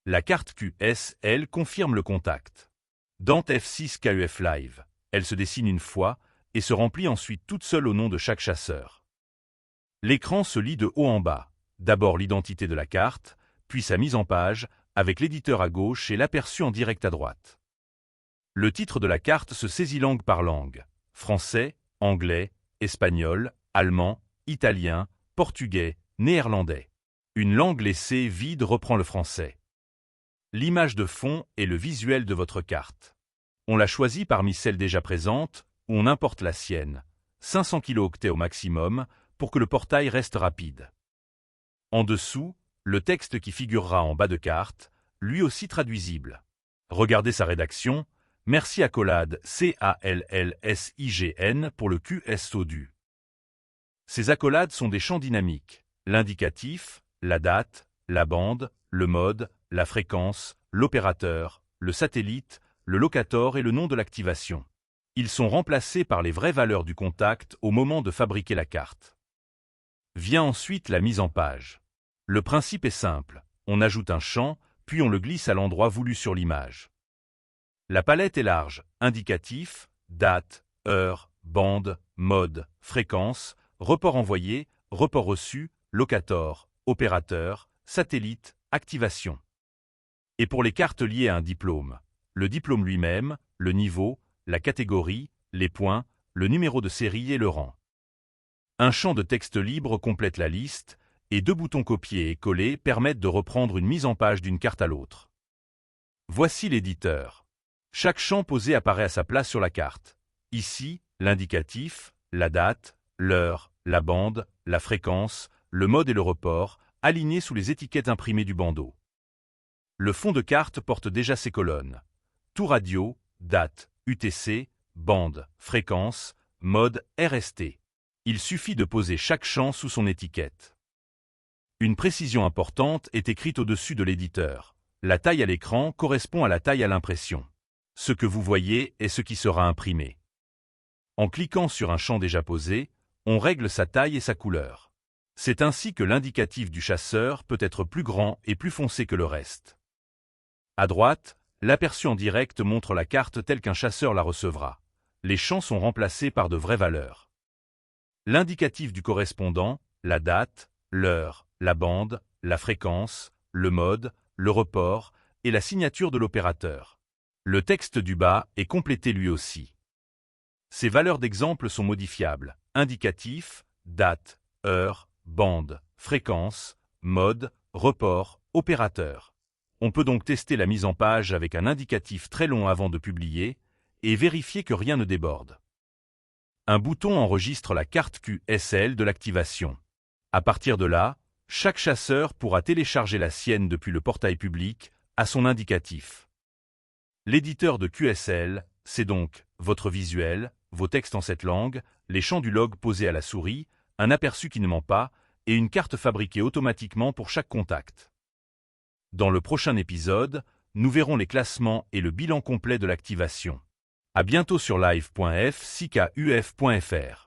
La carte QSL confirme le contact. Dante F6 KUF Live. Elle se dessine une fois et se remplit ensuite toute seule au nom de chaque chasseur. L'écran se lit de haut en bas. D'abord l'identité de la carte, puis sa mise en page, avec l'éditeur à gauche et l'aperçu en direct à droite. Le titre de la carte se saisit langue par langue. Français, anglais, espagnol, allemand, italien, portugais, néerlandais. Une langue laissée vide reprend le français. L'image de fond est le visuel de votre carte. On la choisit parmi celles déjà présentes, ou on importe la sienne. 500 kilo-octets au maximum, pour que le portail reste rapide. En dessous, le texte qui figurera en bas de carte, lui aussi traduisible. Regardez sa rédaction. Merci accolade CALLSIGN pour le QSODU. Ces accolades sont des champs dynamiques. L'indicatif, la date, la bande, le mode, la fréquence, l'opérateur, le satellite, le locator et le nom de l'activation. Ils sont remplacés par les vraies valeurs du contact au moment de fabriquer la carte. Vient ensuite la mise en page. Le principe est simple. On ajoute un champ, puis on le glisse à l'endroit voulu sur l'image. La palette est large, indicatif, date, heure, bande, mode, fréquence, report envoyé, report reçu, locator, opérateur, satellite, activation. Et pour les cartes liées à un diplôme, le diplôme lui-même, le niveau, la catégorie, les points, le numéro de série et le rang. Un champ de texte libre complète la liste, et 2 boutons copier et coller permettent de reprendre une mise en page d'une carte à l'autre. Voici l'éditeur. Chaque champ posé apparaît à sa place sur la carte. Ici, l'indicatif, la date, l'heure, la bande, la fréquence, le mode et le report, alignés sous les étiquettes imprimées du bandeau. Le fond de carte porte déjà ces colonnes. Tout radio, date, UTC, bande, fréquence, mode, RST. Il suffit de poser chaque champ sous son étiquette. Une précision importante est écrite au-dessus de l'éditeur. La taille à l'écran correspond à la taille à l'impression. Ce que vous voyez est ce qui sera imprimé. En cliquant sur un champ déjà posé, on règle sa taille et sa couleur. C'est ainsi que l'indicatif du chasseur peut être plus grand et plus foncé que le reste. À droite, l'aperçu en direct montre la carte telle qu'un chasseur la recevra. Les champs sont remplacés par de vraies valeurs. L'indicatif du correspondant, la date, l'heure, la bande, la fréquence, le mode, le report et la signature de l'opérateur. Le texte du bas est complété lui aussi. Ces valeurs d'exemple sont modifiables. Indicatif, date, heure, bande, fréquence, mode, report, opérateur. On peut donc tester la mise en page avec un indicatif très long avant de publier et vérifier que rien ne déborde. Un bouton enregistre la carte QSL de l'activation. À partir de là, chaque chasseur pourra télécharger la sienne depuis le portail public à son indicatif. L'éditeur de QSL, c'est donc votre visuel, vos textes en cette langue, les champs du log posés à la souris, un aperçu qui ne ment pas et une carte fabriquée automatiquement pour chaque contact. Dans le prochain épisode, nous verrons les classements et le bilan complet de l'activation. À bientôt sur live.f6kuf.fr.